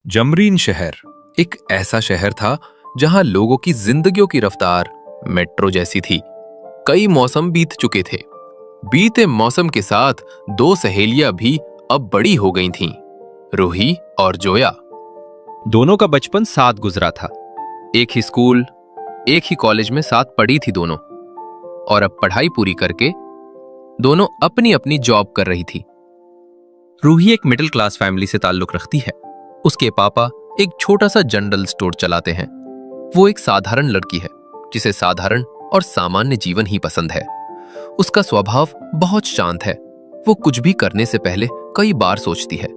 जमरीन शहर एक ऐसा शहर था जहां लोगों की जिंदगियों की रफ्तार मेट्रो जैसी थी। कई मौसम बीत चुके थे। बीते मौसम के साथ दो सहेलियां भी अब बड़ी हो गई थीं, रूही और जोया। दोनों का बचपन साथ गुजरा था। एक ही स्कूल, एक ही कॉलेज में साथ पढ़ी थी दोनों, और अब पढ़ाई पूरी करके दोनों अपनी अपनी जॉब कर रही थी। रूही एक मिडिल क्लास फैमिली से ताल्लुक रखती है। उसके पापा एक छोटा सा जनरल स्टोर चलाते हैं। वो एक साधारण लड़की है जिसे साधारण और सामान्य जीवन ही पसंद है। उसका स्वभाव बहुत शांत है। वो कुछ भी करने से पहले कई बार सोचती है।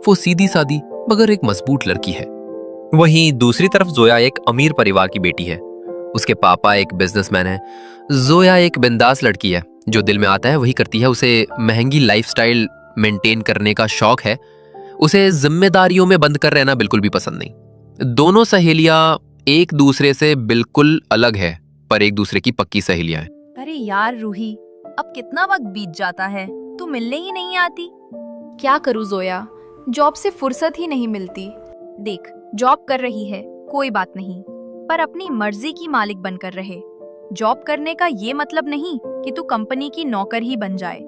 वो सीधी सादी मगर एक मजबूत लड़की है। वहीं दूसरी तरफ जोया एक अमीर परिवार की बेटी है। उसके पापा एक बिजनेसमैन है। जोया एक बिंदास लड़की है, जो दिल में आता है वही करती है। उसे महंगी लाइफस्टाइल मेंटेन करने का शौक है। उसे जिम्मेदारियों में बंद कर रहना बिल्कुल भी पसंद नहीं। दोनों सहेलियां एक दूसरे से बिल्कुल अलग है, पर एक दूसरे की पक्की सहेलियां हैं। अरे यार रूही, अब कितना वक्त बीत जाता है, तू मिलने ही नहीं आती। क्या करूं जोया, जॉब से फुर्सत ही नहीं मिलती। देख, जॉब कर रही है कोई बात नहीं, पर अपनी मर्जी की मालिक बनकर रहे। जॉब करने का ये मतलब नहीं कि तू कंपनी की नौकर ही बन जाए।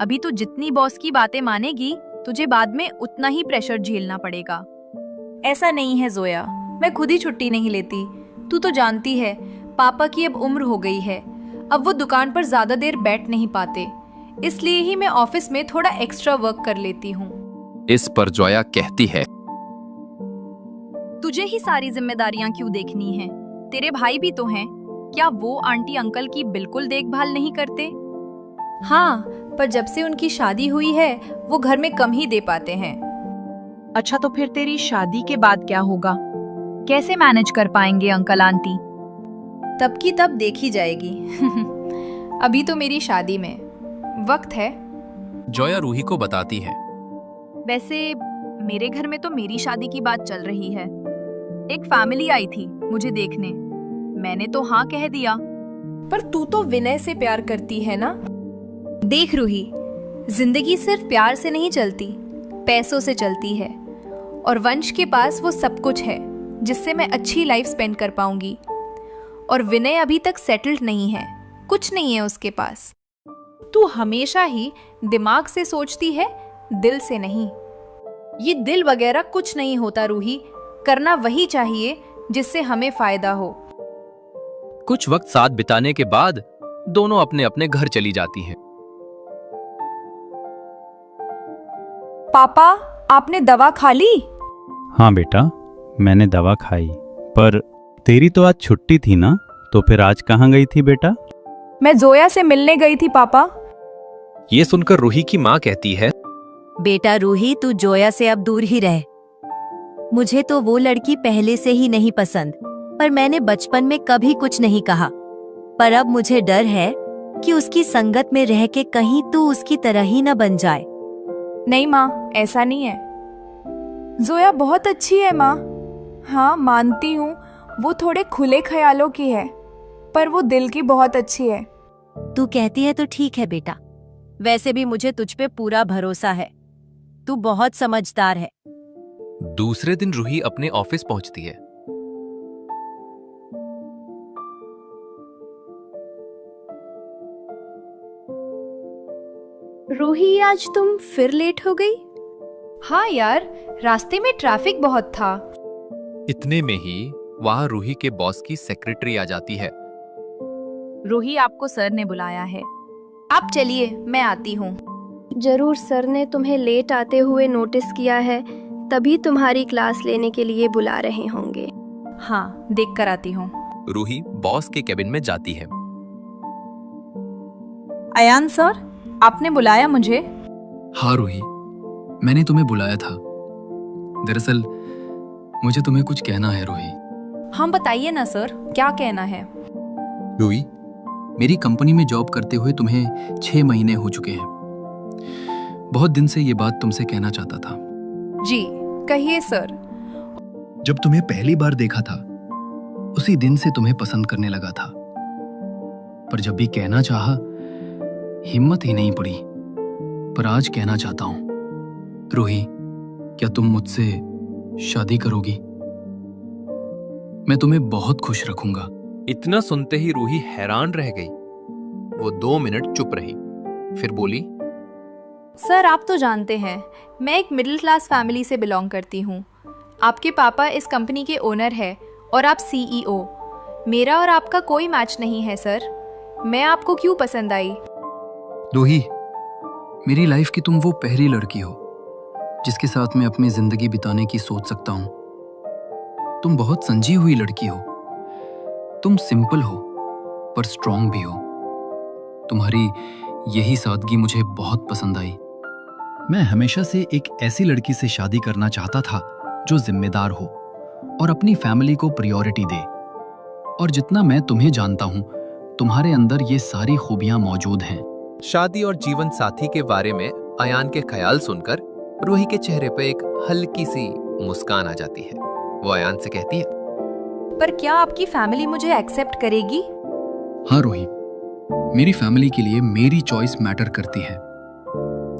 अभी तू जितनी बॉस की बातें मानेगी, तुझे बाद में उतना ही प्रेशर झेलना पड़ेगा। ऐसा नहीं है जोया, मैं खुद ही छुट्टी नहीं लेती। तू तो जानती है पापा की अब उम्र हो गई है। अब वो दुकान पर ज्यादा देर बैठ नहीं पाते, इसलिए ही मैं ऑफिस में थोड़ा एक्स्ट्रा वर्क कर लेती हूँ। इस पर जोया कहती है, तुझे ही सारी जिम्मेदारियां क्यों देखनी हैं? तेरे भाई भी तो हैं। क्या वो आंटी अंकल की बिल्कुल देखभाल नहीं करते? हाँ, पर जब से उनकी शादी हुई है वो घर में कम ही दे पाते हैं। अच्छा, तो फिर तेरी शादी के बाद क्या होगा? कैसे मैनेज कर पाएंगे अंकल आंटी? तब की तब देखी जाएगी। अभी तो मेरी शादी में वक्त है। जोया रूही को बताती है, वैसे मेरे घर में तो मेरी शादी की बात चल रही है। एक फैमिली आई थी मुझे देखने, मैंने तो हाँ कह दिया। पर तू तो विनय से प्यार करती है ना? देख रूही, जिंदगी सिर्फ प्यार से नहीं चलती, पैसों से चलती है। और वंश के पास वो सब कुछ है जिससे मैं अच्छी लाइफ स्पेंड कर पाऊंगी। और विनय अभी तक सेटल्ड नहीं है, कुछ नहीं है उसके पास। तू हमेशा ही दिमाग से सोचती है, दिल से नहीं। ये दिल वगैरह कुछ नहीं होता रूही, करना वही चाहिए जिससे हमें फायदा हो। कुछ वक्त साथ बिताने के बाद दोनों अपने अपने घर चली जाती हैं। पापा, आपने दवा खा ली? हाँ बेटा, मैंने दवा खाई। पर तेरी तो आज छुट्टी थी ना, तो फिर आज कहाँ गई थी बेटा? मैं जोया से मिलने गई थी पापा। ये सुनकर रूही की माँ कहती है, बेटा रूही, तू जोया से अब दूर ही रह। मुझे तो वो लड़की पहले से ही नहीं पसंद, पर मैंने बचपन में कभी कुछ नहीं कहा। पर अब मुझे डर है कि उसकी संगत में रह के कहीं तू उसकी तरह ही न बन जाए। नहीं माँ, ऐसा नहीं है। जोया बहुत अच्छी है माँ। हाँ मानती हूँ, वो थोड़े खुले ख्यालों की है, पर वो दिल की बहुत अच्छी है। तू कहती है तो ठीक है बेटा। वैसे भी मुझे तुझ पे पूरा भरोसा है। तू बहुत समझदार है। दूसरे दिन रूही अपने ऑफिस पहुंचती है। रूही, आज तुम फिर लेट हो गई? हाँ यार, रास्ते में ट्रैफिक बहुत था। इतने में ही वहां रूही के बॉस की सेक्रेटरी आ जाती है। रूही, आपको सर ने बुलाया है। आप चलिए, मैं आती हूँ। जरूर सर ने तुम्हें लेट आते हुए नोटिस किया है, तभी तुम्हारी क्लास लेने के लिए बुला रहे होंगे। हाँ, देख कर आती हूँ। रूही बॉस के केबिन में जाती है। अयान सर, आपने बुलाया मुझे? हाँ रूही, मैंने तुम्हें बुलाया था। दरअसल मुझे तुम्हें कुछ कहना है रूही। हम बताइए ना सर, क्या कहना है? रूही, मेरी कंपनी में जॉब करते हुए तुम्हें 6 महीने हो चुके हैं। बहुत दिन से ये बात तुमसे कहना चाहता था। जी कहिए सर। जब तुम्हें पहली बार देखा था, उसी दिन से तुम्हें पसंद करने लगा था। पर जब भी कहना चाहा, हिम्मत ही नहीं पड़ी। पर आज कहना चाहता हूं। रूही, क्या तुम मुझसे शादी करोगी? मैं तुम्हें बहुत खुश रखूंगा। इतना सुनते ही रूही हैरान रह गई। वो 2 मिनट चुप रही, फिर बोली, सर आप तो जानते हैं मैं एक मिडिल क्लास फैमिली से बिलोंग करती हूँ। आपके पापा इस कंपनी के ओनर है और आप सीईओ। मेरा और आपका कोई मैच नहीं है सर। मैं आपको क्यों पसंद आई? रूही, मेरी लाइफ की तुम वो पहली लड़की हो जिसके साथ मैं अपनी जिंदगी बिताने की सोच सकता हूँ। तुम बहुत समझी हुई लड़की हो। तुम सिंपल हो पर स्ट्रांग भी हो। तुम्हारी यही सादगी मुझे बहुत पसंद आई। मैं हमेशा से एक ऐसी लड़की से शादी करना चाहता था जो जिम्मेदार हो और अपनी फैमिली को प्रायोरिटी दे। और जितना मैं तुम्हें जानता हूँ, तुम्हारे अंदर ये सारी खूबियां मौजूद हैं। शादी और जीवन साथी के बारे में अयान के ख्याल सुनकर रूही के चेहरे पर एक हल्की सी मुस्कान आ जाती है। वो अयान से कहती है, पर क्या आपकी फैमिली मुझे एक्सेप्ट करेगी? हाँ रूही, मेरी फैमिली के लिए मेरी चॉइस मैटर करती है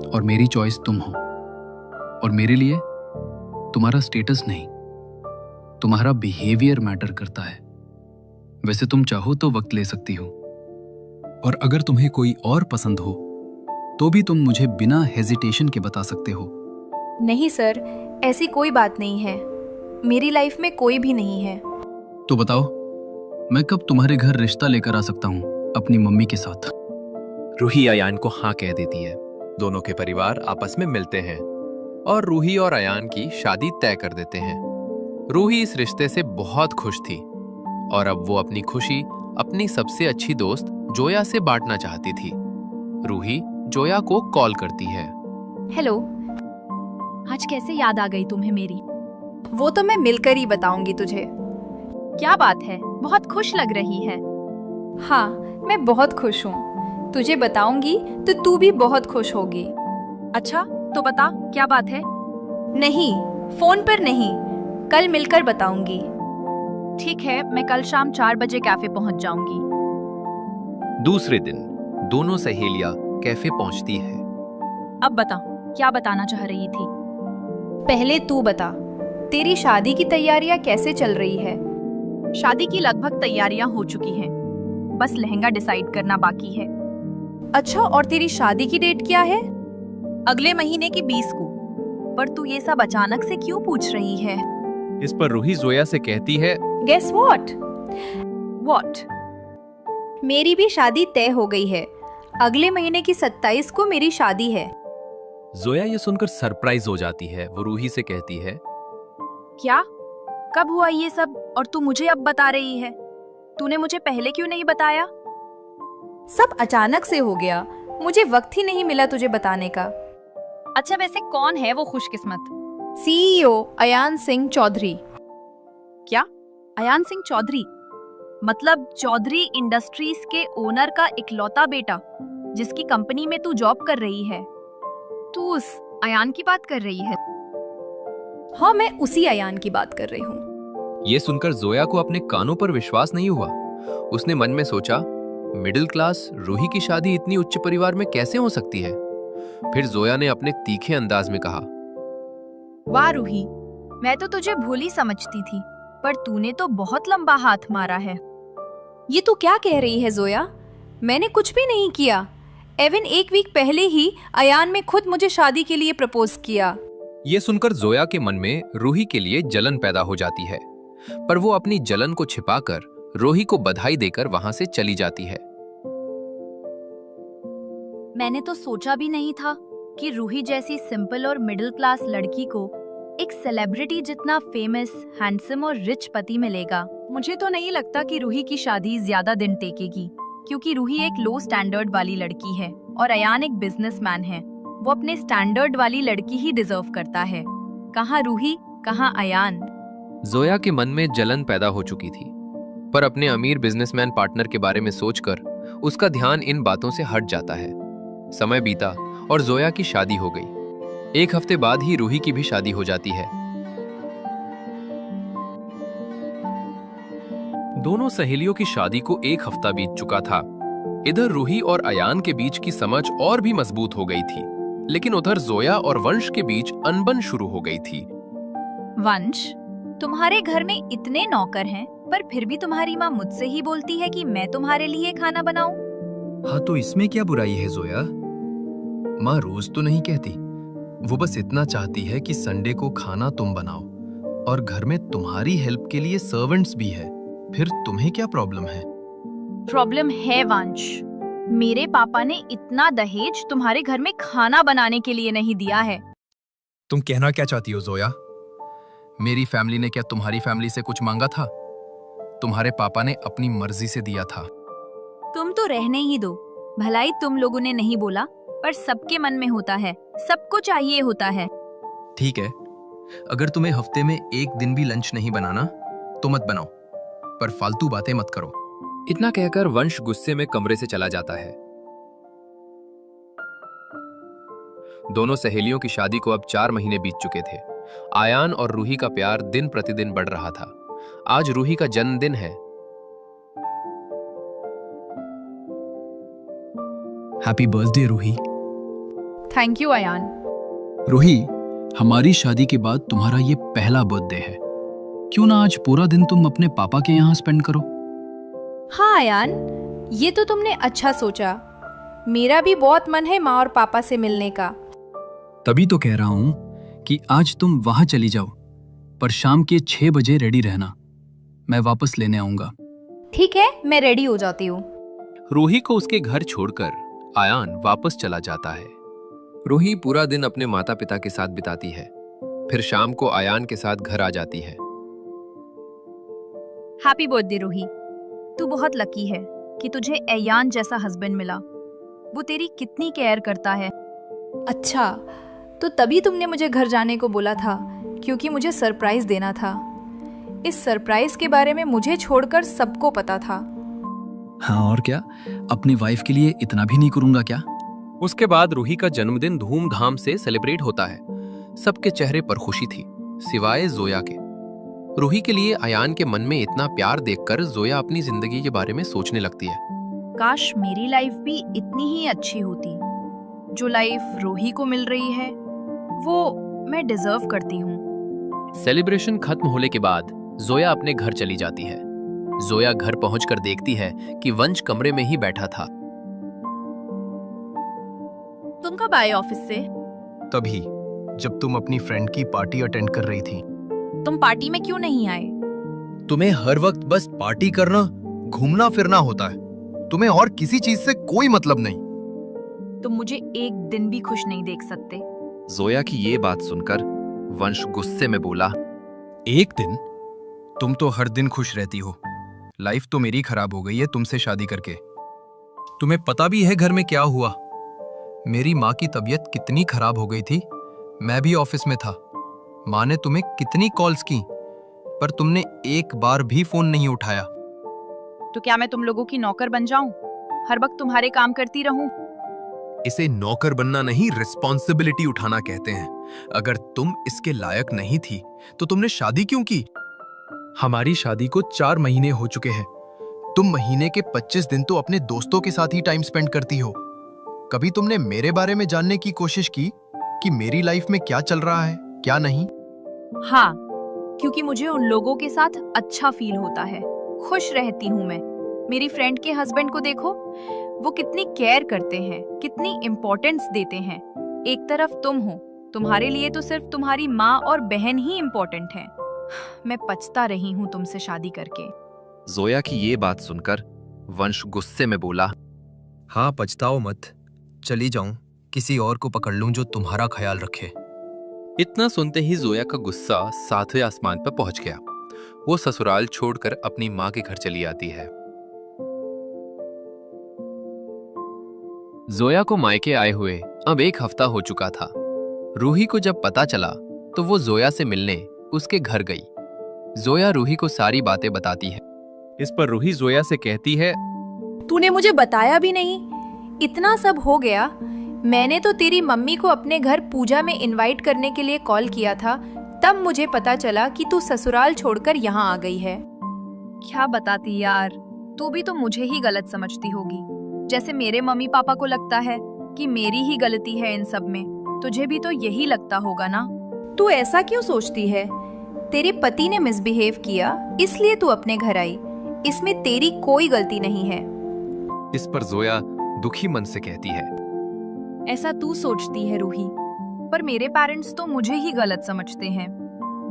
और मेरी चॉइस तुम हो। और मेरे लिए तुम्हारा स्टेटस नहीं, तुम्हारा बिहेवियर मैटर करता है। वैसे तुम चाहो तो वक्त ले सकती हो, और अगर तुम्हें कोई और पसंद हो तो भी तुम मुझे बिना हेजिटेशन के बता सकते हो। नहीं सर, ऐसी कोई बात नहीं है। मेरी लाइफ में कोई भी नहीं है। तो बताओ, मैं कब तुम्हारे घर रिश्ता लेकर आ सकता हूँ अपनी मम्मी के साथ? रूही अयान को हाँ कह देती है। दोनों के परिवार आपस में मिलते हैं और रूही और अयान की शादी तय कर देते हैं। रूही इस रिश्ते से बहुत खुश थी और अब वो अपनी खुशी अपनी सबसे अच्छी दोस्त जोया से बांटना चाहती थी। रूही जोया को कॉल करती है। हेलो, आज कैसे याद आ गई तुम्हें मेरी? वो तो मैं मिलकर ही बताऊंगी तुझे। क्या बात है, बहुत खुश लग रही है। हाँ, मैं बहुत खुश हूँ। तुझे बताऊंगी तो तू भी बहुत खुश होगी। अच्छा तो बता, क्या बात है? नहीं, फोन पर नहीं, कल मिलकर बताऊंगी। ठीक है, मैं कल शाम 4 बजे कैफे पहुंच जाऊंगी। दूसरे दिन दोनों सहेलियां कैफे पहुंचती है। अब बता, क्या बताना चाह रही थी? पहले तू बता, तेरी शादी की तैयारियां कैसे चल रही है? शादी की लगभग तैयारियां हो चुकी हैं, बस लहंगा डिसाइड करना बाकी है। अच्छा, और तेरी शादी की डेट क्या है? अगले महीने की 20 को। पर तू ये सब अचानक से क्यों पूछ रही है? इस पर रूही जोया से कहती है, गेस व्हाट? व्हाट? मेरी भी शादी तय हो गई है। अगले महीने की 27 को मेरी शादी है। जोया ये सुनकर सरप्राइज हो जाती है। वो रूही से कहती है, क्या? कब हुआ ये सब और तू मुझे अब बता रही है? तूने मुझे पहले क्यों नहीं बताया? सब अचानक से हो गया, मुझे वक्त ही नहीं मिला तुझे बताने का। अच्छा, वैसे कौन है वो खुशकिस्मत? सीईओ अयान सिंह चौधरी। क्या? अयान सिंह चौधरी? मतलब चौधरी इंडस्ट्रीज के ओनर का इकलौता बेटा, जिसकी कंपनी में तू जॉब कर रही है? तू उस अयान की बात कर रही है? हाँ, मैं उसी अयान की बात कर रही हूँ। ये सुनकर जोया को अपने कानों पर विश्वास नहीं हुआ। उसने मन में सोचा, मिडिल क्लास रूही की शादी इतनी उच्च परिवार में कैसे हो सकती है? फिर जोया ने अपने तीखे अंदाज में कहा, वाह रूही, मैं तो तुझे भोली समझती थी, पर तूने तो बहुत लंबा हाथ मारा है। ये तू क्या कह रही है जोया? मैंने कुछ भी नहीं किया। एवन एक वीक पहले ही अयान ने खुद मुझे शादी के लिए प्रपोज किया। ये सुनकर जोया के मन में रूही के लिए जलन पैदा हो जाती है, पर वो अपनी जलन को छिपाकर रूही को बधाई देकर वहां से चली जाती है। मैंने तो सोचा भी नहीं था कि रूही जैसी सिंपल और मिडिल क्लास लड़की को एक सेलिब्रिटी जितना फेमस, हैंडसम और रिच पति मिलेगा। मुझे तो नहीं लगता कि रूही की शादी ज्यादा दिन टेकेगी, क्योंकि रूही एक लो स्टैंडर्ड वाली लड़की है और अयान एक बिजनेसमैन है। वो अपने स्टैंडर्ड वाली लड़की ही डिजर्व करता है। कहाँ रूही, कहाँ अयान। जोया के मन में जलन पैदा हो चुकी थी, पर अपने अमीर बिजनेसमैन पार्टनर के बारे में सोचकर उसका ध्यान इन बातों से हट जाता है। समय बीता और जोया की शादी हो गई। 1 हफ्ते बाद ही रूही की भी शादी हो जाती है। दोनों सहेलियों की शादी को 1 हफ्ता बीत चुका था। इधर रूही और अयान के बीच की समझ और भी मजबूत हो गई थी, लेकिन उधर जोया और वंश के बीच अनबन शुरू हो गई थी। वंश, तुम्हारे घर में इतने नौकर हैं, पर फिर भी तुम्हारी माँ मुझसे ही बोलती है कि मैं तुम्हारे लिए खाना बनाऊं। हाँ, तो इसमें क्या बुराई है जोया? माँ रोज तो नहीं कहती, वो बस इतना चाहती है कि संडे को खाना तुम बनाओ, और घर में तुम्हारी हेल्प के लिए सर्वेंट्स भी है। फिर तुम्हें क्या प्रॉब्लम है? प्रॉब्लम है वंश, मेरे पापा ने इतना दहेज तुम्हारे घर में खाना बनाने के लिए नहीं दिया है। तुम कहना क्या चाहती हो जोया? मेरी फैमिली ने क्या तुम्हारी फैमिली से कुछ मांगा था? तुम्हारे पापा ने अपनी मर्जी से दिया था। तुम तो रहने ही दो, भलाई तुम लोगों ने नहीं बोला, पर सबके मन में होता है, सबको चाहिए होता है। ठीक है, अगर तुम्हें हफ्ते में एक दिन भी लंच नहीं बनाना तो मत बनाओ, पर फालतू बातें मत करो। इतना कहकर वंश गुस्से में कमरे से चला जाता है। दोनों सहेलियों की शादी को अब 4 महीने बीत चुके थे। आयान और रूही का प्यार दिन प्रतिदिन बढ़ रहा था। आज रूही का जन्मदिन है। Happy birthday Ruhi. Thank you Ayaan. Ruhi, हमारी शादी के बाद तुम्हारा ये पहला बर्थडे है। क्यों ना आज पूरा दिन तुम अपने पापा के यहाँ स्पेंड करो? हाँ आयान, ये तो तुमने अच्छा सोचा। मेरा भी बहुत मन है माँ और पापा से मिलने का। तभी तो कह रहा हूँ कि आज तुम वहां चली जाओ, पर शाम के 6 बजे रेडी रहना। मैं वापस लेने आऊंगा। ठीक है, मैं रेडी हो जाती हूँ। रूही को उसके घर छोड़कर आयान वापस चला जाता है। रूही पूरा दिन अपने माता पिता के साथ बिताती है, फिर शाम को आयान के साथ घर आ जाती है। हैप्पी बर्थडे रूही, तू बहुत लकी है कि तुझे अयान जैसा हस्बैंड मिला। वो तेरी कितनी केयर करता है। अच्छा, तो तभी तुमने मुझे घर जाने को बोला था, क्योंकि मुझे सरप्राइज देना था। इस सरप्राइज के बारे में मुझे छोड़कर सबको पता था। हाँ और क्या, अपनी वाइफ के लिए इतना भी नहीं करूंगा क्या? उसके बाद रूही का जन्मदिन धूमधाम से सेलिब्रेट होता है। सबके चेहरे पर खुशी थी, सिवाय जोया के। रूही के लिए आयान के मन में इतना प्यार देखकर जोया अपनी जिंदगी के बारे में सोचने लगती है। काश मेरी लाइफ भी इतनी ही अच्छी होती। जो लाइफ रूही को मिल रही है, वो मैं डिजर्व करती हूँ। सेलिब्रेशन खत्म होने के बाद जोया अपने घर चली जाती है। जोया घर पहुंचकर देखती है कि वंश कमरे में ही बैठा था। तुम कब आए ऑफिस से? तभी जब तुम अपनी फ्रेंड की पार्टी अटेंड कर रही थी। तुम पार्टी में क्यों नहीं आए? तुम्हें हर वक्त बस पार्टी करना, घूमना फिरना होता है। तुम्हें और किसी चीज से कोई मतलब नहीं। तुम मुझे एक दिन भी खुश नहीं देख सकते। जोया की ये बात सुनकर वंश गुस्से में बोला, एक दिन? तुम तो हर दिन खुश रहती हो। लाइफ तो मेरी खराब हो गई है तुमसे शादी करके। तुम्हें पता भी है घर में क्या हुआ? मेरी माँ की तबीयत कितनी खराब हो गई थी। मैं भी ऑफिस में था। माँ ने तुम्हें कितनी कॉल्स की, पर तुमने एक बार भी फोन नहीं उठाया। तो क्या मैं तुम लोगों की नौकर बन जाऊं? हर वक्त तुम्हारे काम करती रहूं? इसे नौकर बनना नहीं, रिस्पॉन्सिबिलिटी उठाना कहते हैं। अगर तुम इसके लायक नहीं थी तो तुमने शादी क्यों की? हमारी शादी को 4 महीने हो चुके हैं। तुम महीने के 25 दिन तो अपने दोस्तों के साथ ही टाइम स्पेंड करती हो। कभी तुमने मेरे बारे में जानने की कोशिश की कि मेरी लाइफ में क्या चल रहा है, क्या नहीं? हाँ, क्योंकि मुझे उन लोगों के साथ अच्छा फील होता है, खुश रहती हूँ मैं। मेरी फ्रेंड के हस्बैंड को देखो, वो कितनी केयर करते हैं, कितनी इम्पोर्टेंस देते हैं। एक तरफ तुम हो, तुम्हारे लिए तो सिर्फ तुम्हारी माँ और बहन ही इम्पोर्टेंट हैं। मैं पछता रही हूँ तुमसे शादी करके। जोया की ये बात सुनकर वंश गुस्से में बोला, हाँ पछताओ मत, चली जाऊं, किसी और को पकड़ लूं जो तुम्हारा ख्याल रखे। इतना सुनते ही जोया का गुस्सा 7वें आसमान पर पहुंच गया। वो ससुराल छोड़कर अपनी माँ के घर चली आती है। जोया को मायके आए हुए अब 1 हफ्ता हो चुका था। रूही को जब पता चला तो वो जोया से मिलने उसके घर गई। जोया रूही को सारी बातें बताती है। इस पर रूही जोया से कहती है, तूने मुझे बताया भी नहीं। इतना सब हो गया, मैंने तो तेरी मम्मी को अपने घर पूजा में इनवाइट करने के लिए कॉल किया था, तब मुझे पता चला कि तू ससुराल छोड़कर यहाँ आ गई है। क्या बताती यार, तू भी तो मुझे ही गलत समझती होगी, जैसे मेरे मम्मी पापा को लगता है कि मेरी ही गलती है इन सब में। तुझे भी तो यही लगता होगा ना? तू ऐसा क्यों सोचती है? तेरे पति ने मिसबिहेव किया इसलिए तू अपने घर आई। इसमें तेरी कोई गलती नहीं है। इस पर जोया दुखी मन से कहती है, ऐसा तू सोचती है रूही, पर मेरे पेरेंट्स तो मुझे ही गलत समझते हैं।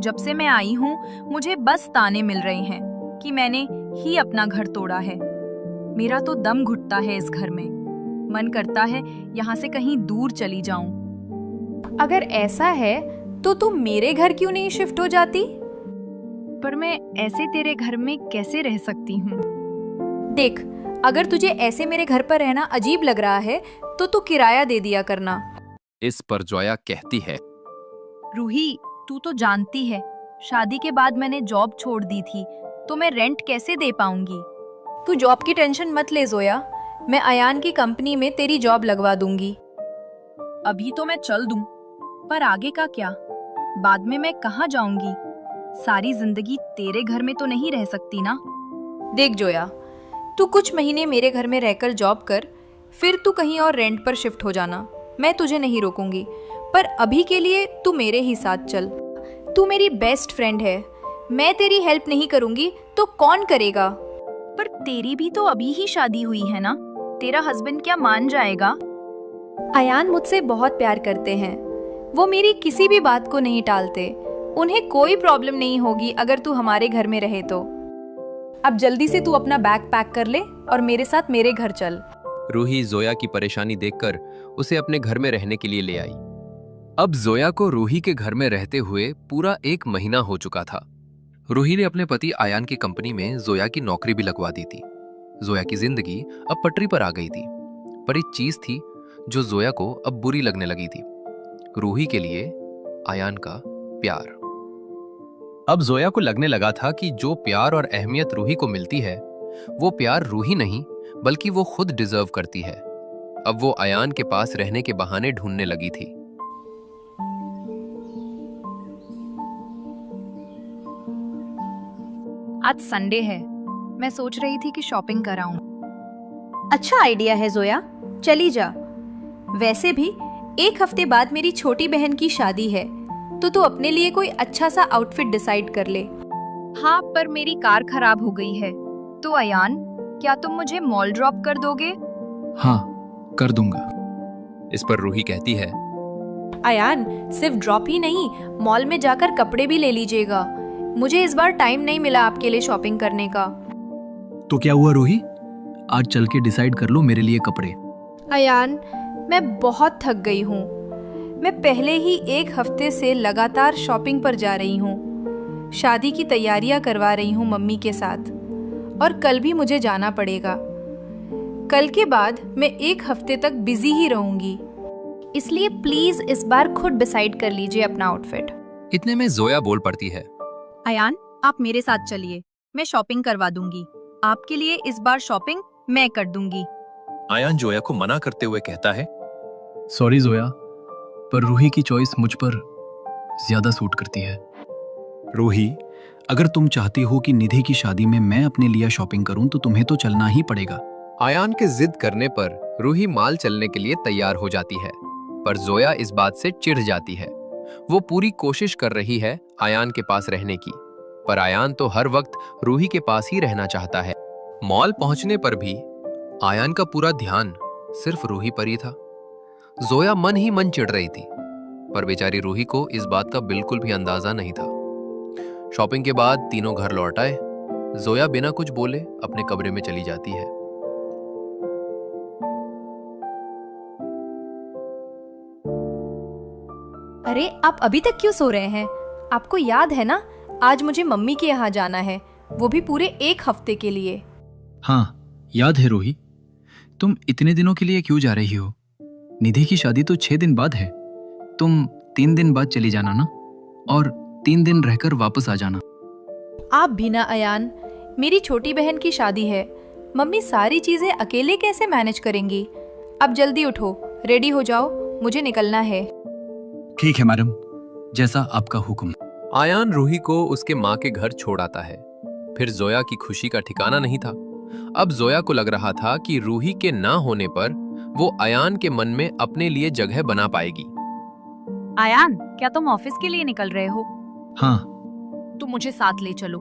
जब से मैं आई हूँ मुझे बस ताने मिल रहे हैं कि मैंने ही अपना घर तोड़ा है। मेरा तो दम घुटता है इस घर में। मन करता है यहाँ से कहीं दूर चली जाऊं। अगर ऐसा है तो तू मेरे घर क्यों नहीं शिफ्ट हो जाती? पर मैं ऐसे तेरे घर में कैसे रह सकती हूँ? देख, अगर तुझे ऐसे मेरे घर पर रहना अजीब लग रहा है तो तू किराया दे दिया करना। इस पर जोया कहती है, रूही, तू तो जानती है शादी के बाद मैंने जॉब छोड़ दी थी, तो मैं रेंट कैसे दे पाऊंगी? तू जॉब की टेंशन मत ले जोया, मैं अयान की कंपनी में तेरी जॉब लगवा दूंगी। अभी तो मैं चल दूं, पर आगे का क्या? बाद में मैं कहाँ जाऊंगी? सारी जिंदगी तेरे घर में तो नहीं रह सकती ना। देख जोया, तू कुछ महीने मेरे घर में रहकर जॉब कर, फिर तू कहीं और रेंट पर शिफ्ट हो जाना। मैं तुझे नहीं रोकूंगी, पर अभी के लिए तू मेरे ही साथ चल। तू मेरी बेस्ट फ्रेंड है, मैं तेरी हेल्प नहीं करूंगी तो कौन करेगा? पर तेरी भी तो अभी ही शादी हुई है ना, तेरा हस्बैंड क्या मान जाएगा? अयान मुझसे बहुत प्यार करते हैं, वो मेरी किसी भी बात को नहीं टालते। उन्हें कोई प्रॉब्लम नहीं होगी अगर तू हमारे घर में रहे तो। अब जल्दी से तू अपना बैग पैक कर ले और मेरे साथ मेरे घर चल। रूही जोया की परेशानी देखकर उसे अपने घर में रहने के लिए ले आई। अब जोया को रूही के घर में रहते हुए पूरा 1 महीना हो चुका था। रूही ने अपने पति आयान की कंपनी में जोया की नौकरी भी लगवा दी थी। जोया की जिंदगी अब पटरी पर आ गई थी, पर एक चीज थी जो जोया को अब बुरी लगने लगी थी, रूही के लिए आयान का प्यार। अब जोया को लगने लगा था कि जो प्यार और अहमियत रूही को मिलती है, वो प्यार रूही नहीं बल्कि वो खुद डिजर्व करती है। अब वो आयान के पास रहने के बहाने ढूंढने लगी थी। आज संडे है, मैं सोच रही थी कि शॉपिंग कराऊं। अच्छा आइडिया है जोया, चली जा। वैसे भी 1 हफ्ते बाद मेरी छोटी बहन की शादी है, तो तू अपने लिए कोई अच्छा सा आउटफिट डिसाइड कर ले। हाँ, पर मेरी कार खराब हो गई है, तो अयान, क्या तुम मुझे मॉल ड्रॉप कर दोगे? हाँ, कर दूंगा। इस पर रूही कहती है, अयान, सिर्फ ड्रॉप ही नहीं, मॉल में जाकर कपड़े भी ले लीजिएगा। मुझे इस बार टाइम नहीं मिला आपके लिए शॉपिंग करने का। तो क्या हुआ रूही, आज चल के डिसाइड कर लो मेरे लिए कपड़े। अयान, मैं बहुत थक गई हूँ। मैं पहले ही 1 हफ्ते से लगातार शॉपिंग पर जा रही हूँ। शादी की तैयारियां करवा रही हूँ मम्मी के साथ, और कल भी मुझे जाना पड़ेगा। कल के बाद मैं 1 हफ्ते तक बिजी ही रहूंगी, इसलिए प्लीज इस बार खुद डिसाइड कर लीजिए अपना आउटफिट। इतने में जोया बोल पड़ती है, अयान, आप मेरे साथ चलिए, मैं शॉपिंग करवा दूंगी। आपके लिए इस बार शॉपिंग मैं कर दूंगी। आयान जोया को मना करते हुए कहता है, सॉरी जोया, पर रूही की चॉइस मुझ पर ज्यादा सूट करती है। रूही, अगर तुम चाहती हो कि निधि की शादी में मैं अपने लिए शॉपिंग करूं तो तुम्हें तो चलना ही पड़ेगा। आयान के जिद करने पर रूही माल चलने के लिए तैयार हो जाती है, पर जोया इस बात से चिढ़ जाती है। वो पूरी कोशिश कर रही है आयान के पास रहने की, पर आयान तो हर वक्त रूही के पास ही रहना चाहता है। मॉल पहुंचने पर भी आयान का पूरा ध्यान सिर्फ रूही पर ही था। जोया मन ही मन चिढ़ रही थी, पर बेचारी रूही को इस बात का बिल्कुल भी अंदाजा नहीं था। शॉपिंग के बाद तीनों घर लौट आए। जोया बिना कुछ बोले अपने कमरे में चली जाती है। अरे, आप अभी तक क्यों सो रहे हैं? आपको याद है ना, आज मुझे मम्मी के यहाँ जाना है, वो भी पूरे 1 हफ्ते के लिए। हाँ, याद है रूही। तुम इतने दिनों के लिए क्यों जा रही हो? निधि की शादी तो 6 दिन बाद है। तुम 3 दिन बाद चली जाना ना, और 3 दिन रहकर वापस आ जाना। आप भी ना अयान, मेरी छोटी बहन की शादी है, मम्मी सारी चीजें अकेले कैसे मैनेज करेंगी? अब जल्दी उठो, रेडी हो जाओ, मुझे निकलना है। ठीक है मैडम, जैसा आपका हुक्म। आयान रूही को उसके माँ के घर छोड़ आता है। फिर जोया की खुशी का ठिकाना नहीं था। अब जोया को लग रहा था कि रूही के ना होने पर वो आयान के मन में अपने लिए जगह बना पाएगी। आयान, क्या तुम ऑफिस के लिए निकल रहे हो? हाँ, तुम मुझे साथ ले चलो।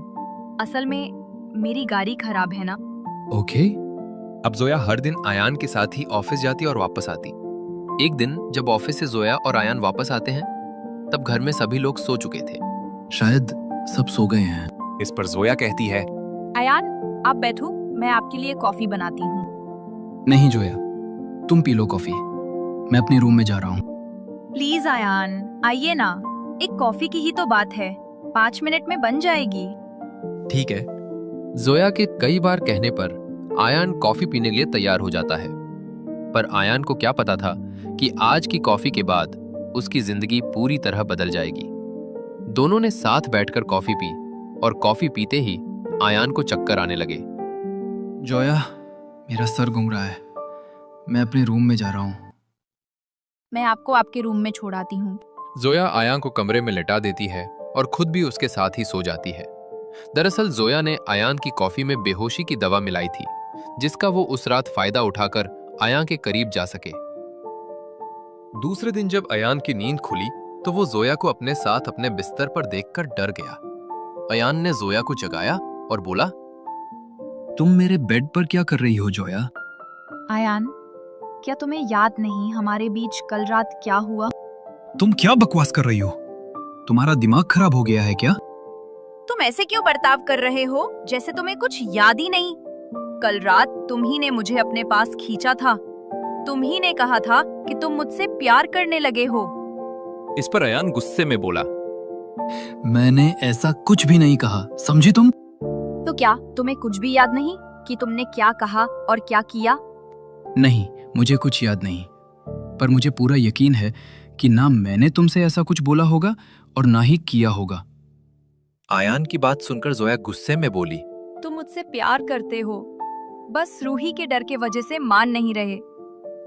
असल में मेरी गाड़ी खराब है ना। ओके। अब जोया हर दिन आयान के साथ ही ऑफिस जाती और वापस आती। एक दिन जब ऑफिस से जोया और आयान वापस आते हैं, तब घर में सभी लोग सो चुके थे। शायद सब सो गए हैं। इस पर जोया कहती है, अयान, आप बैठो, मैं आपके लिए कॉफी बनाती हूँ। नहीं जोया, तुम पी लो कॉफी, मैं अपने रूम में जा रहा हूँ। प्लीज अयान, आइए ना, एक कॉफी की ही तो बात है, 5 मिनट में बन जाएगी। ठीक है। जोया के कई बार कहने पर आयान कॉफी पीने के लिए तैयार हो जाता है, पर आयान को क्या पता था कि आज की कॉफी के बाद उसकी जिंदगी पूरी तरह बदल जाएगी। दोनों ने साथ बैठकर कॉफी पी और कॉफी पीते ही आयान को चक्कर आने लगे। जोया, मेरा सर घूम रहा है, मैं अपने रूम में जा रहा हूँ। मैं आपको आपके रूम में छोड़ाती हूँ। जोया आयान को कमरे में लिटा देती है और खुद भी उसके साथ ही सो जाती है। दरअसल जोया ने आयान की कॉफी में बेहोशी की दवा मिलाई थी, जिसका वो उस रात फायदा उठाकर आयान के करीब जा सके। दूसरे दिन जब आयान की नींद खुली तो वो जोया को अपने साथ अपने बिस्तर पर देखकर डर गया। आयान ने जोया को जगाया और बोला, तुम मेरे बेड पर क्या कर रही हो जोया? अयान, क्या तुम्हें याद नहीं हमारे बीच कल रात क्या हुआ? तुम क्या बकवास कर रही हो? तुम्हारा दिमाग खराब हो गया है क्या? तुम ऐसे क्यों बर्ताव कर रहे हो जैसे तुम्हें कुछ याद ही नहीं? कल रात तुम ही ने मुझे अपने पास खींचा था, तुम ही ने कहा था कि तुम मुझसे प्यार करने लगे हो। इस पर आयान गुस्से में बोला, मैंने ऐसा कुछ भी नहीं कहा, समझी तुम? तो क्या तुम्हें कुछ भी याद नहीं कि तुमने क्या कहा और क्या किया? नहीं, मुझे कुछ याद नहीं, पर मुझे पूरा यकीन है कि ना मैंने तुमसे ऐसा कुछ बोला होगा और ना ही किया होगा। आयान की बात सुनकर जोया गुस्से में बोली, तुम मुझसे प्यार करते हो, बस रूही के डर के वजह से मान नहीं रहे।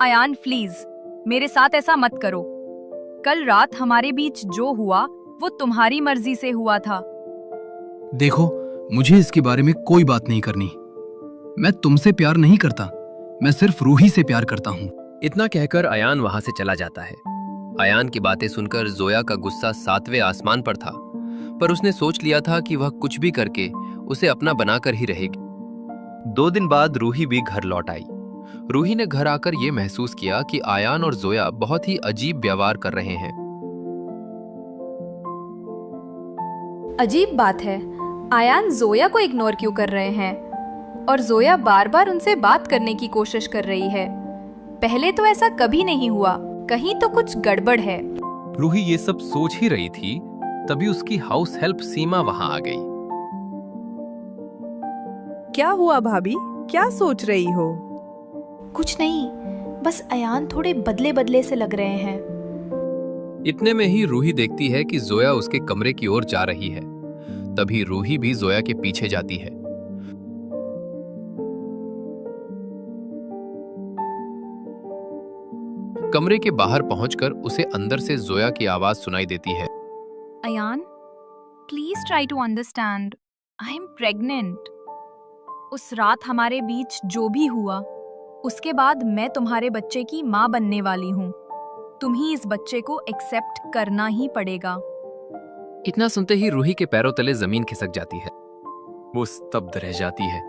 अयान प्लीज, मेरे साथ ऐसा मत करो। कल रात हमारे बीच जो हुआ वो तुम्हारी मर्जी से हुआ था। देखो, मुझे इसके बारे में कोई बात नहीं करनी। मैं तुमसे प्यार नहीं करता, मैं सिर्फ रूही से प्यार करता हूँ। इतना कहकर अयान वहां से चला जाता है। अयान की बातें सुनकर जोया का गुस्सा 7वें आसमान पर था, पर उसने सोच लिया था कि वह कुछ भी करके उसे अपना बनाकर ही रहेगी। 2 दिन बाद रूही भी घर लौट आई। रूही ने घर आकर यह महसूस किया कि आयान और जोया बहुत ही अजीब व्यवहार कर रहे हैं। अजीब बात है, आयान जोया को इग्नोर क्यों कर रहे हैं? और जोया बार बार उनसे बात करने की कोशिश कर रही है। पहले तो ऐसा कभी नहीं हुआ, कहीं तो कुछ गड़बड़ है। रूही ये सब सोच ही रही थी, तभी उसकी हाउस हेल्प सीमा वहां आ गई। क्या हुआ भाभी, क्या सोच रही हो? कुछ नहीं, बस अयान थोड़े बदले बदले से लग रहे हैं। इतने में ही रूही देखती है कि जोया उसके कमरे की ओर जा रही है। तभी रूही भी जोया के पीछे जाती है। कमरे के बाहर पहुंचकर उसे अंदर से जोया की आवाज सुनाई देती है, Ayaan, please try to understand, I'm pregnant. उस रात हमारे बीच जो भी हुआ, उसके बाद मैं तुम्हारे बच्चे की माँ बनने वाली हूँ। तुम ही इस बच्चे को एक्सेप्ट करना ही पड़ेगा। इतना सुनते ही रूही के पैरों तले जमीन खिसक जाती है। वो स्तब्ध रह जाती है।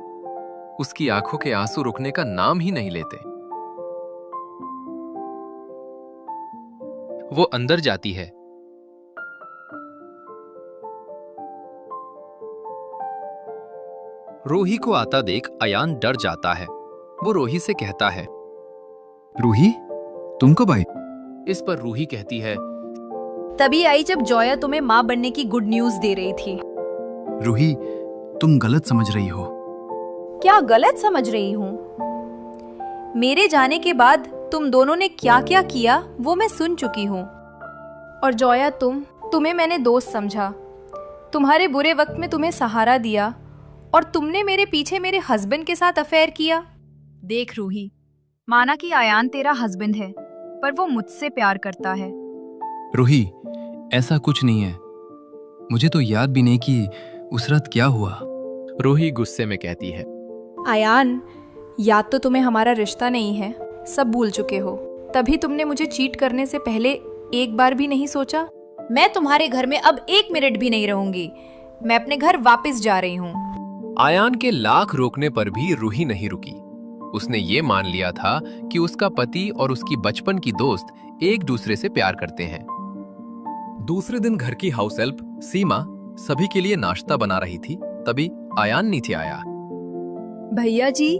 उसकी आंखों के आंसू रुकने का नाम ही नहीं लेते। वो अंदर जाती है। रूही को आता देख अयान डर जाता है। वो रूही से कहता है, रूही, तुम कब आई? इस पर रूही कहती है, तभी आई जब जोया तुम्हें माँ बनने की गुड न्यूज दे रही थी। रूही, तुम गलत समझ रही हो। क्या गलत समझ रही हूँ? मेरे जाने के बाद तुम दोनों ने क्या क्या किया वो मैं सुन चुकी हूँ। और जोया, तुम्हें मैंने दोस्त समझा, तुम्हारे बुरे वक्त में तुम्हें सहारा दिया, और तुमने मेरे पीछे मेरे हस्बैंड के साथ अफेयर किया। देख रूही, माना कि आयान तेरा हस्बैंड है, पर वो मुझसे प्यार करता है। रूही, ऐसा कुछ नहीं है। मुझे तो याद भी नहीं कि उस रात क्या हुआ। रूही गुस्से में कहती है, आयान, याद तो तुम्हें हमारा रिश्ता नहीं है, सब भूल चुके हो। तभी तुमने मुझे चीट करने से पहले एक बार भी नहीं सोचा। मैं तुम्हारे घर में अब 1 मिनट भी नहीं रहूंगी। मैं अपने घर वापस जा रही हूँ। आयान के लाख रोकने पर भी रूही नहीं रुकी। उसने ये मान लिया था कि उसका पति और उसकी बचपन की दोस्त एक दूसरे से प्यार करते हैं। दूसरे दिन घर की हाउस हेल्प सीमा सभी के लिए नाश्ता बना रही थी, तभी आयान नीचे आया। भैया जी,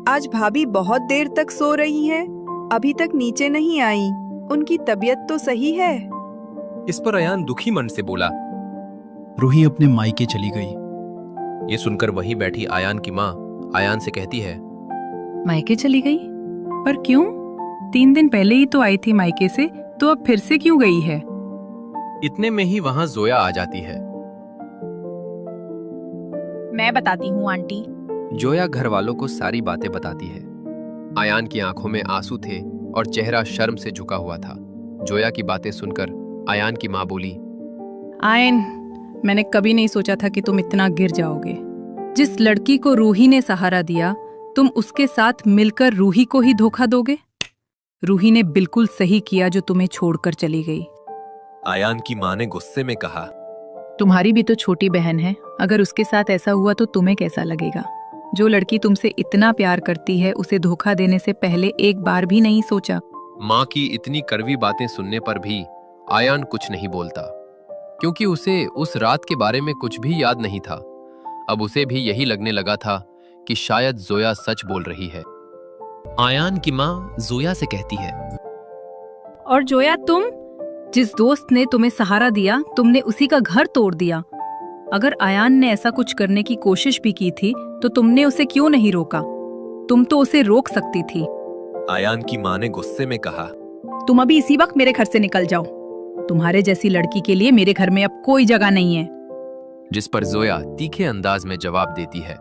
आज भाभी बहुत देर तक सो रही हैं, अभी तक नीचे नहीं आई। उनकी तबीयत तो सही है? इस पर आयान दुखी मन से बोला। रूही अपने मायके चली गई। ये सुनकर वहीं बैठी आयान की माँ आयान से कहती है, मायके चली गई? पर क्यों? 3 दिन पहले ही तो आई थी मायके से, तो अब फिर से क्यों गई है? इतने में ही वहां जोया आ जाती है। मैं बताती हूँ आंटी। जोया घर वालों को सारी बातें बताती है। आयान की आंखों में आंसू थे और चेहरा शर्म से झुका हुआ था। जोया की बातें सुनकर आयान की माँ बोली, आयन, मैंने कभी नहीं सोचा था कि तुम इतना गिर जाओगे। जिस लड़की को रूही ने सहारा दिया, तुम उसके साथ मिलकर रूही को ही धोखा दोगे? रूही ने बिल्कुल सही किया जो तुम्हें छोड़कर चली गई। आयान की माँ ने गुस्से में कहा, तुम्हारी भी तो छोटी बहन है, अगर उसके साथ ऐसा हुआ तो तुम्हें कैसा लगेगा? जो लड़की तुमसे इतना प्यार करती है, उसे धोखा देने से पहले एक बार भी नहीं सोचा? माँ की इतनी कड़वी बातें सुनने पर भी आयान कुछ नहीं बोलता, क्योंकि उसे उस रात के बारे में कुछ भी याद नहीं था। अब उसे भी यही लगने लगा था कि शायद जोया सच बोल रही है। आयान की माँ जोया से कहती है, और जोया, तुम जिस दोस्त ने तुम्हें सहारा दिया, तुमने उसी का घर तोड़ दिया। अगर आयान ने ऐसा कुछ करने की कोशिश भी की थी तो तुमने उसे क्यों नहीं रोका? तुम तो उसे रोक सकती थी। आयान की माँ ने गुस्से में कहा, तुम अभी इसी वक्त मेरे घर से निकल जाओ। तुम्हारे जैसी लड़की के लिए मेरे घर में अब कोई जगह नहीं है। जिस पर जोया तीखे अंदाज में जवाब देती है,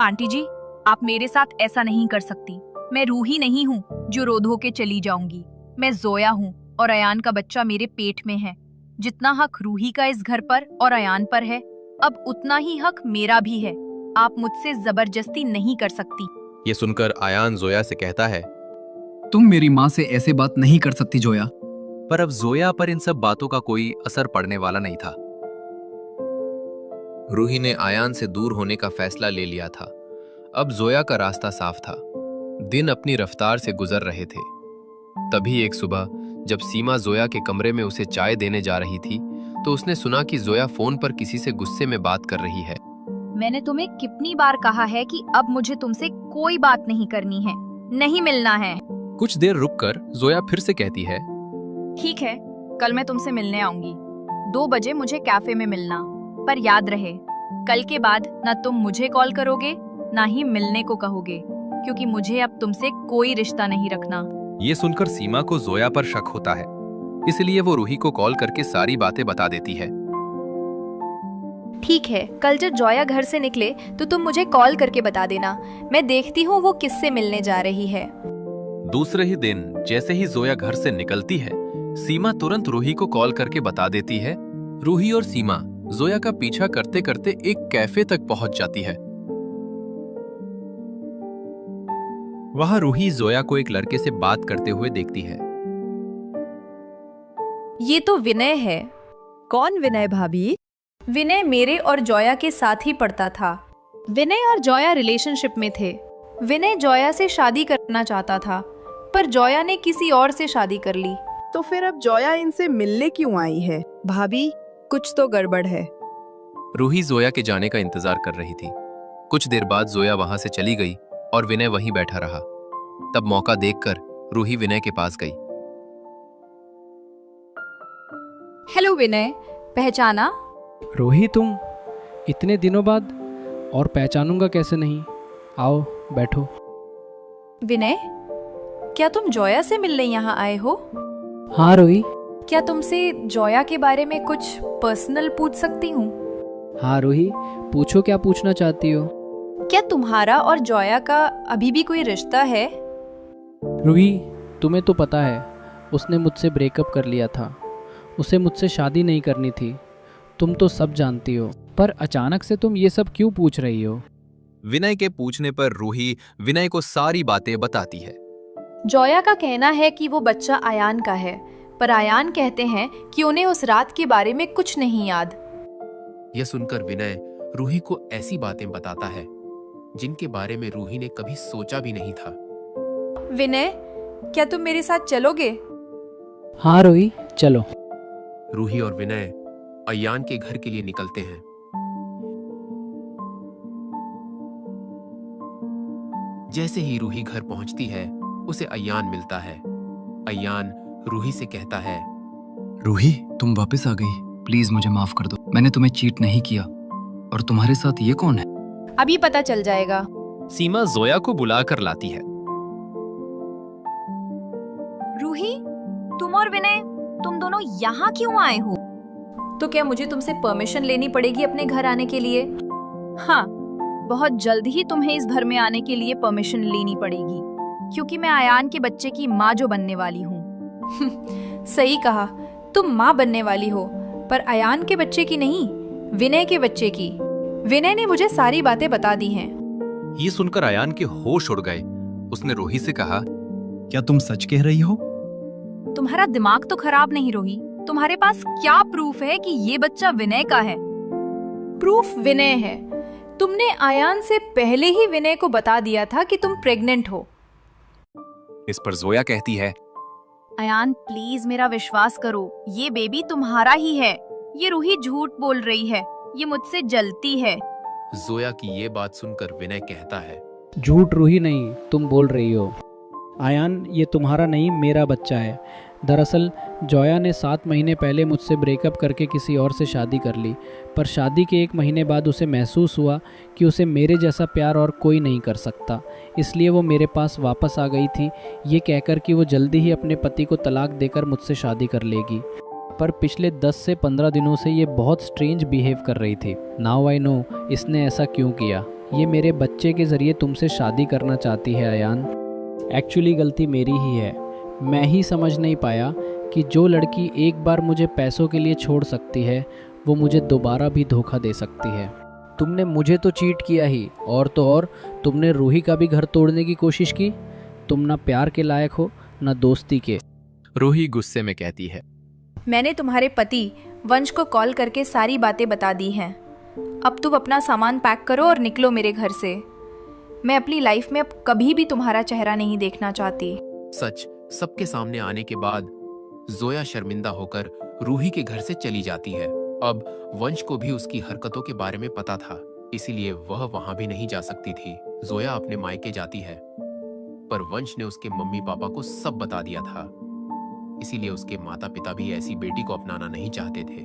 आंटी जी, आप मेरे साथ ऐसा नहीं कर सकती। मैं रूही नहीं हूँ जो रो धो के चली जाऊंगी। मैं जोया हूँ और अयान का बच्चा मेरे पेट में है। जितना हक रूही का इस घर पर और अयान पर है, अब उतना ही हक मेरा भी है। आप मुझसे जबरदस्ती नहीं कर सकती। ये सुनकर आयान जोया से कहता है, तुम मेरी माँ से ऐसे बात नहीं कर सकती जोया। पर अब जोया पर इन सब बातों का कोई असर पड़ने वाला नहीं था। रूही ने आयान से दूर होने का फैसला ले लिया था। अब जोया का रास्ता साफ था। दिन अपनी रफ्तार से गुजर रहे थे। तभी एक सुबह जब सीमा जोया के कमरे में उसे चाय देने जा रही थी, तो उसने सुना कि जोया फोन पर किसी से गुस्से में बात कर रही है। मैंने तुम्हें कितनी बार कहा है कि अब मुझे तुमसे कोई बात नहीं करनी है, नहीं मिलना है। कुछ देर रुककर जोया फिर से कहती है, ठीक है, कल मैं तुमसे मिलने आऊंगी। 2 बजे मुझे कैफे में मिलना। पर याद रहे, कल के बाद ना तुम मुझे कॉल करोगे ना ही मिलने को कहोगे, क्योंकि मुझे अब तुमसे कोई रिश्ता नहीं रखना। ये सुनकर सीमा को जोया पर शक होता है, इसलिए वो रूही को कॉल करके सारी बातें बता देती है। ठीक है, कल जब जोया घर से निकले तो तुम मुझे कॉल करके बता देना। मैं देखती हूँ वो किससे मिलने जा रही है। दूसरे ही दिन जैसे ही जोया घर से निकलती है, सीमा तुरंत रूही को कॉल करके बता देती है। रूही और सीमा जोया का पीछा करते करते एक कैफे तक पहुंच जाती है। वहां रूही जोया को एक लड़के से बात करते हुए देखती है। ये तो विनय है। कौन विनय भाभी? विनय मेरे और जोया के साथ ही पढ़ता था। विनय और जोया रिलेशनशिप में थे। विनय जोया से शादी करना चाहता था, पर जोया ने किसी और से शादी कर ली। तो फिर अब जोया इनसे मिलने क्यों आई है? भाभी, कुछ तो गड़बड़ है। रूही जोया के जाने का इंतजार कर रही थी। कुछ देर बाद जोया वहां से चली गई और विनय वहीं बैठा रहा। तब मौका देखकर रूही विनय के पास गई। हेलो विनय, पहचाना? रूही, तुम इतने दिनों बाद? और पहचानूंगा कैसे नहीं। आओ बैठो। विनय, क्या तुम जोया से मिलने यहाँ आए हो? हाँ रूही। क्या तुमसे जोया के बारे में कुछ पर्सनल पूछ सकती हूँ? हाँ रूही, पूछो, क्या पूछना चाहती हो? क्या तुम्हारा और जोया का अभी भी कोई रिश्ता है? रूही, तुम्हें तो पता है, उसने मुझसे ब्रेकअप कर लिया था। उसे मुझसे शादी नहीं करनी थी। तुम तो सब जानती हो, पर अचानक से तुम ये सब क्यों पूछ रही हो? विनय के पूछने पर रूही विनय को सारी बातें बताती है। जोया का कहना है कि वो बच्चा आयान का है, पर आयान कहते हैं कि उन्हें उस रात के बारे में कुछ नहीं याद। यह सुनकर विनय रूही को ऐसी बातें बताता है जिनके बारे में रूही ने कभी सोचा भी नहीं था। विनय, क्या तुम मेरे साथ चलोगे? हाँ रूही, चलो। रूही और विनय अयान के घर के लिए निकलते हैं। जैसे ही रूही घर पहुंचती है, उसे अयान मिलता है। अयान रूही से कहता है, रूही, तुम वापस आ गई। प्लीज मुझे माफ कर दो, मैंने तुम्हें चीट नहीं किया। और तुम्हारे साथ ये कौन है? अभी पता चल जाएगा। सीमा जोया को बुलाकर लाती है। रूही, तुम और विनय, तुम दोनों यहाँ क्यों आए हो? तो क्या मुझे तुमसे परमिशन लेनी पड़ेगी अपने घर आने के लिए? हाँ, बहुत जल्द ही तुम्हें इस घर में आने के लिए परमिशन लेनी पड़ेगी, क्योंकि मैं अयान के बच्चे की माँ जो बनने वाली हूँ। सही कहा, तुम माँ बनने वाली हो, पर अयान के बच्चे की नहीं, विनय के बच्चे की। विनय ने मुझे सारी बातें बता दी हैं। ये सुनकर अयान के होश उड़ गए। उसने रूही से कहा, क्या तुम सच कह रही हो? तुम्हारा दिमाग तो खराब नहीं रोही? तुम्हारे पास क्या प्रूफ है कि ये बच्चा विनय का है? प्रूफ विनय है। तुमने अयान से पहले ही विनय को बता दिया था कि तुम प्रेग्नेंट हो। इस पर जोया कहती है, अयान प्लीज मेरा विश्वास करो, ये बेबी तुम्हारा ही है। ये रूही झूठ बोल रही है, ये मुझसे जलती है। जोया की ये बात सुनकर विनय कहता है, झूठ रूही नहीं, तुम बोल रही हो। आयान, ये तुम्हारा नहीं, मेरा बच्चा है। दरअसल जोया ने 7 महीने पहले मुझसे ब्रेकअप करके किसी और से शादी कर ली, पर शादी के 1 महीने बाद उसे महसूस हुआ कि उसे मेरे जैसा प्यार और कोई नहीं कर सकता, इसलिए वो मेरे पास वापस आ गई थी, ये कहकर कि वो जल्दी ही अपने पति को तलाक देकर मुझसे शादी कर लेगी। पर पिछले 10 से 15 दिनों से ये बहुत स्ट्रेंज बिहेव कर रही थी। नाउ आई नो इसने ऐसा क्यों किया। ये मेरे बच्चे के ज़रिए तुमसे शादी करना चाहती है अयान। एक्चुअली गलती मेरी ही है। मैं ही समझ नहीं पाया कि जो लड़की एक बार मुझे पैसों के लिए छोड़ सकती है, वो मुझे दोबारा भी धोखा दे सकती है। तुमने मुझे तो चीट किया ही, और तो और तुमने रूही का भी घर तोड़ने की कोशिश की। तुम ना प्यार के लायक हो, ना दोस्ती के। रूही गुस्से में कहती है, मैंने तुम्हारे पति वंश को कॉल करके सारी बातें बता दी हैं। अब तुम अपना सामान पैक करो और निकलो मेरे घर से। मैं अपनी लाइफ में अब कभी भी तुम्हारा चेहरा नहीं देखना चाहती। सच सबके सामने आने के बाद जोया शर्मिंदा होकर रूही के घर से चली जाती है। अब वंश को भी उसकी हरकतों के बारे में पता था, इसीलिए वह वहां भी नहीं जा सकती थी। जोया अपने मायके जाती है, पर वंश ने उसके मम्मी पापा को सब बता दिया था, इसीलिए उसके माता पिता भी ऐसी बेटी को अपनाना नहीं चाहते थे।